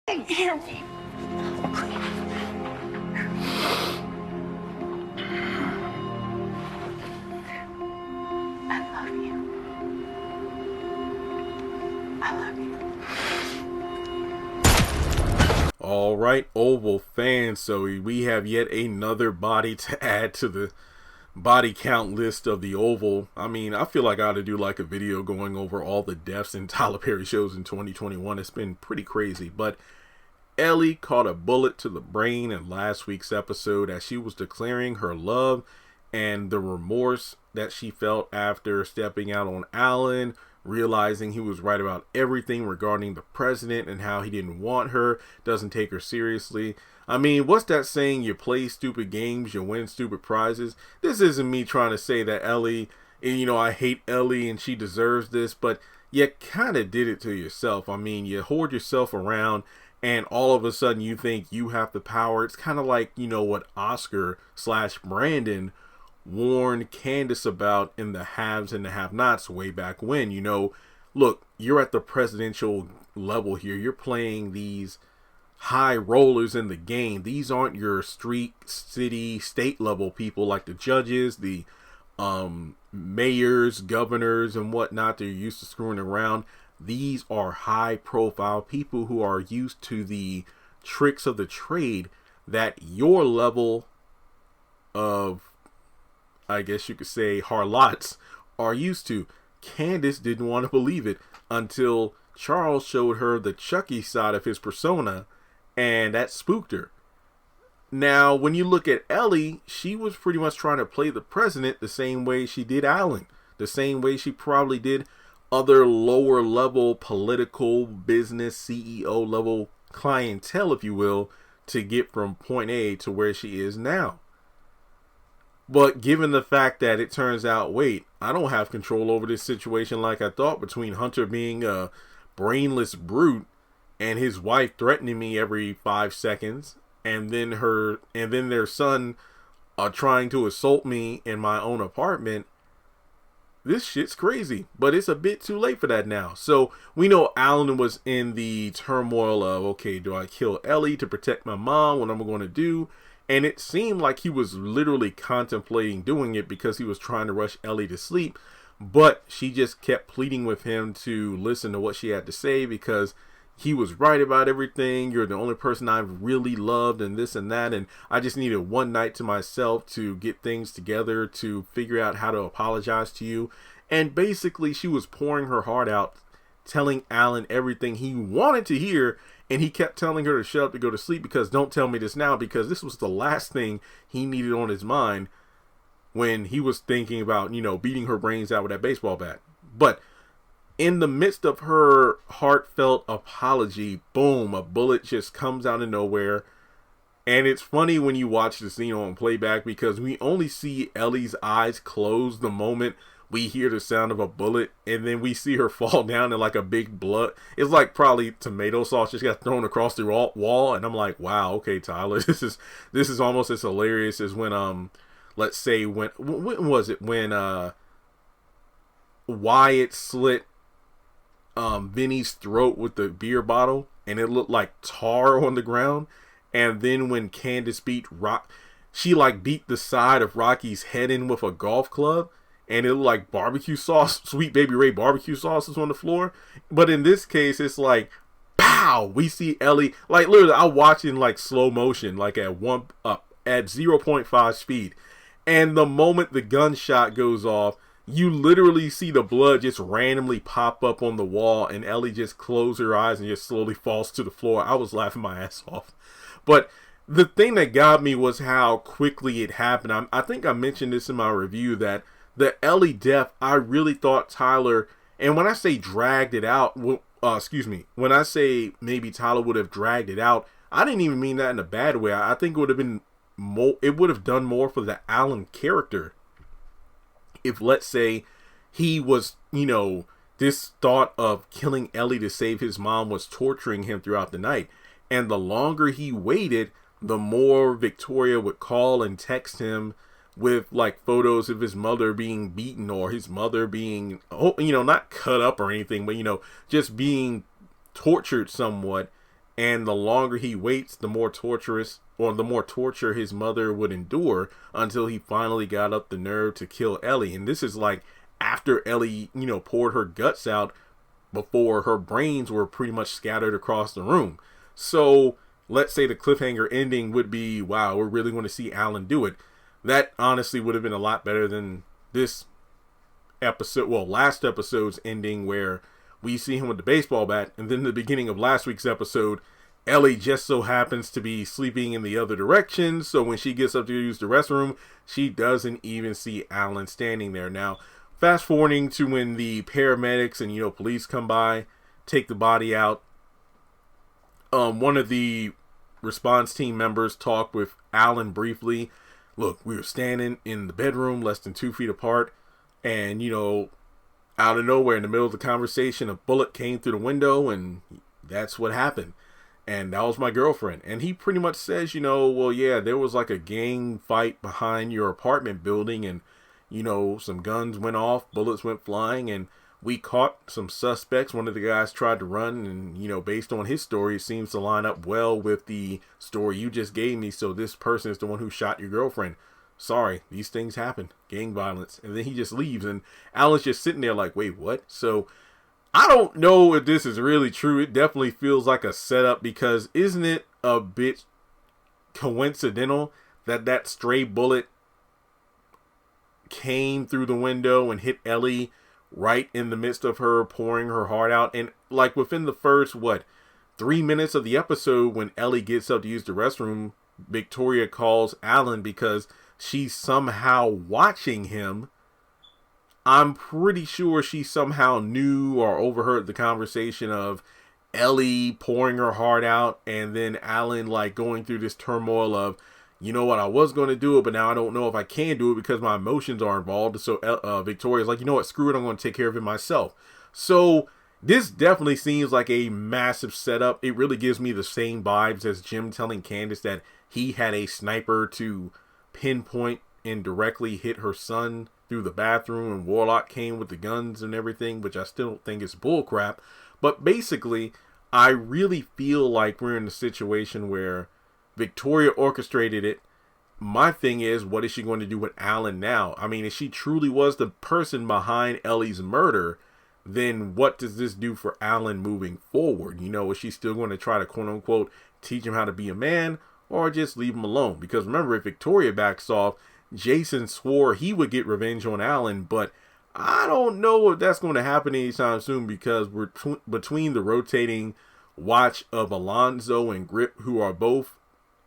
Hear me. I love you. I love you. All right, Oval fans, so we have yet another body to add to the body count list of the Oval. I mean, I feel like I ought to do like a video going over all the deaths in Tyler Perry shows in 2021. It's been pretty crazy, but Ellie caught a bullet to the brain in last week's episode as she was declaring her love and the remorse that she felt after stepping out on Alan, realizing he was right about everything regarding the president and how he didn't want her, doesn't take her seriously. I mean, what's that saying? You play stupid games, you win stupid prizes. This isn't me trying to say that Ellie, and I hate Ellie and she deserves this, but you kind of did it to yourself. I mean, you hoard yourself around and all of a sudden you think you have the power. It's kind of like, what Oscar/Brandon warned Candace about in the haves and the have-nots way back when. Look, you're at the presidential level here. You're playing these high rollers in the game. These aren't your street, city, state level people like the judges, the mayors, governors, and whatnot. They're used to screwing around. These are high profile people who are used to the tricks of the trade that your level of, I guess you could say, harlots are used to. Candace didn't want to believe it until Charles showed her the Chucky side of his persona, and that spooked her. Now, when you look at Ellie, she was pretty much trying to play the president the same way she did Alan, the same way she probably did other lower level political business CEO level clientele, if you will, to get from point A to where she is now. But given the fact that it turns out, wait, I don't have control over this situation like I thought, between Hunter being a brainless brute and his wife threatening me every 5 seconds, and then their son trying to assault me in my own apartment. This shit's crazy, but it's a bit too late for that now. So we know Alan was in the turmoil of, okay, do I kill Ellie to protect my mom? What am I going to do? And it seemed like he was literally contemplating doing it because he was trying to rush Ellie to sleep. But she just kept pleading with him to listen to what she had to say because he was right about everything. You're the only person I've really loved and this and that. And I just needed one night to myself to get things together, to figure out how to apologize to you. And basically she was pouring her heart out, telling Alan everything he wanted to hear. And he kept telling her to shut up, to go to sleep, because don't tell me this now, because this was the last thing he needed on his mind when he was thinking about, beating her brains out with that baseball bat. But in the midst of her heartfelt apology, boom, a bullet just comes out of nowhere. And it's funny when you watch the scene on playback because we only see Ellie's eyes close the moment we hear the sound of a bullet, and then we see her fall down in like a big blood. It's like probably tomato sauce just got thrown across the wall, and I'm like, wow, okay, Tyler, this is almost as hilarious as when let's say when was it when Wyatt slit Vinny's throat with the beer bottle and it looked like tar on the ground, and then when Candace beat she beat the side of Rocky's head in with a golf club, and it looked like barbecue sauce, Sweet Baby Ray barbecue sauce is on the floor. But in this case, it's like, pow! We see Ellie, like literally, I watch in like slow motion, like at 0.5 speed. And the moment the gunshot goes off, you literally see the blood just randomly pop up on the wall, and Ellie just closes her eyes and just slowly falls to the floor. I was laughing my ass off. But the thing that got me was how quickly it happened. I think I mentioned this in my review that the Ellie death, I really thought Tyler, and when I say dragged it out, when I say maybe Tyler would have dragged it out, I didn't even mean that in a bad way. I think it would have been more, it would have done more for the Alan character if, let's say, he was, this thought of killing Ellie to save his mom was torturing him throughout the night. And the longer he waited, the more Victoria would call and text him with like photos of his mother being beaten or his mother being, not cut up or anything, but, just being tortured somewhat. And the longer he waits, the more torturous, or the more torture his mother would endure, until he finally got up the nerve to kill Ellie. And this is like after Ellie, poured her guts out before her brains were pretty much scattered across the room. So let's say the cliffhanger ending would be, wow, we're really going to see Alan do it. That honestly would have been a lot better than this episode, last episode's ending, where we see him with the baseball bat, and then the beginning of last week's episode, Ellie just so happens to be sleeping in the other direction, so when she gets up to use the restroom, she doesn't even see Alan standing there. Now, fast forwarding to when the paramedics and police come by, take the body out. One of the response team members talked with Alan briefly. Look, we were standing in the bedroom less than 2 feet apart, and out of nowhere in the middle of the conversation, a bullet came through the window, and that's what happened. And that was my girlfriend. And he pretty much says, well, yeah, there was like a gang fight behind your apartment building, and some guns went off, bullets went flying, and we caught some suspects. One of the guys tried to run, and based on his story, it seems to line up well with the story you just gave me. So this person is the one who shot your girlfriend. Sorry, these things happen. Gang violence. And then he just leaves, and Alan's just sitting there like, wait, what? So I don't know if this is really true. It definitely feels like a setup, because isn't it a bit coincidental that stray bullet came through the window and hit Ellie right in the midst of her pouring her heart out? And like within the first 3 minutes of the episode, when Ellie gets up to use the restroom, Victoria calls Alan because she's somehow watching him. I'm pretty sure she somehow knew or overheard the conversation of Ellie pouring her heart out, and then Alan going through this turmoil of, what, I was going to do it, but now I don't know if I can do it because my emotions are involved. So Victoria's like, what, screw it, I'm going to take care of it myself. So this definitely seems like a massive setup. It really gives me the same vibes as Jim telling Candace that he had a sniper to pinpoint and directly hit her son through the bathroom, and Warlock came with the guns and everything, which I still don't think is bullcrap. But basically, I really feel like we're in a situation where Victoria orchestrated it. My thing is, what is she going to do with Alan now? I mean, if she truly was the person behind Ellie's murder, then what does this do for Alan moving forward? Is she still going to try to, quote unquote, teach him how to be a man, or just leave him alone? Because remember, if Victoria backs off, Jason swore he would get revenge on Alan, but I don't know if that's going to happen anytime soon, because we're between the rotating watch of Alonzo and Grip, who are both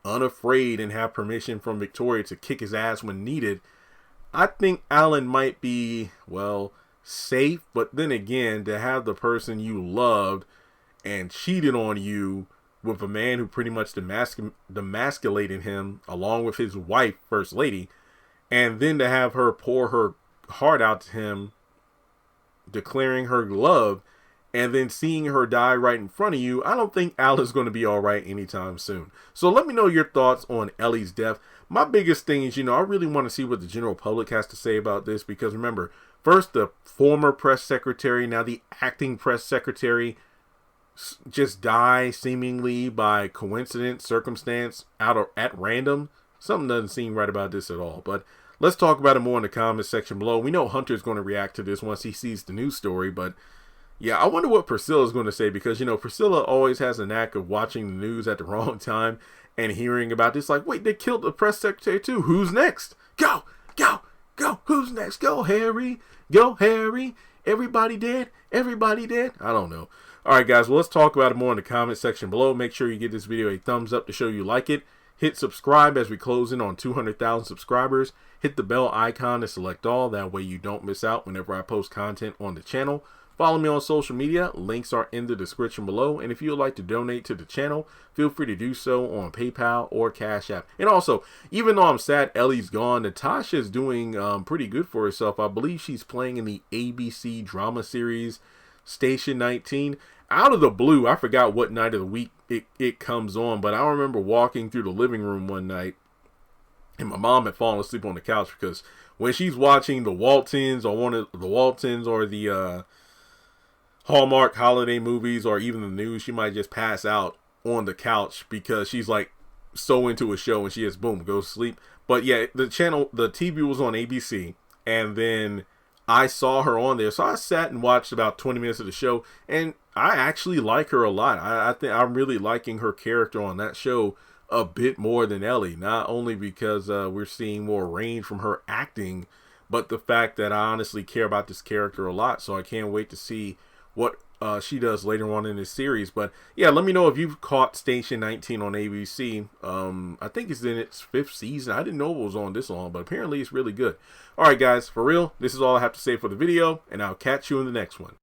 unafraid and have permission from Victoria to kick his ass when needed. I think Alan might be, safe, but then again, to have the person you loved and cheated on you with a man who pretty much demasculated him along with his wife, First Lady, and then to have her pour her heart out to him, declaring her love, and then seeing her die right in front of you, I don't think Alan's going to be all right anytime soon. So let me know your thoughts on Ellie's death. My biggest thing is, I really want to see what the general public has to say about this, because remember, first the former press secretary, now the acting press secretary, just die seemingly by coincidence, circumstance, at random. Something doesn't seem right about this at all. But let's talk about it more in the comments section below. We know Hunter's going to react to this once he sees the news story, but yeah, I wonder what Priscilla's going to say, because Priscilla always has a knack of watching the news at the wrong time and hearing about this. Like, wait, they killed the press secretary too. Who's next? Go, go, go. Who's next? Go, Harry. Go, Harry. Everybody dead? Everybody dead? I don't know. All right, guys, well, let's talk about it more in the comment section below. Make sure you give this video a thumbs up to show you like it. Hit subscribe as we close in on 200,000 subscribers. Hit the bell icon to select all. That way you don't miss out whenever I post content on the channel. Follow me on social media. Links are in the description below. And if you would like to donate to the channel, feel free to do so on PayPal or Cash App. And also, even though I'm sad Ellie's gone, Natasha's doing pretty good for herself. I believe she's playing in the ABC drama series Station 19. Out of the blue, I forgot what night of the week it comes on, but I remember walking through the living room one night, and my mom had fallen asleep on the couch, because when she's watching the Waltons or one of the Waltons or the Hallmark holiday movies or even the news, she might just pass out on the couch because she's like so into a show and she just boom goes to sleep. But yeah, the TV was on ABC, and then I saw her on there, so I sat and watched about 20 minutes of the show, and I actually like her a lot. I think I'm really liking her character on that show a bit more than Ellie, not only because we're seeing more range from her acting, but the fact that I honestly care about this character a lot. So I can't wait to see what she does later on in this series. But yeah, let me know if you've caught Station 19 on ABC. I think it's in its 5th season. I didn't know it was on this long, but apparently it's really good. All right, guys, for real, this is all I have to say for the video, and I'll catch you in the next one.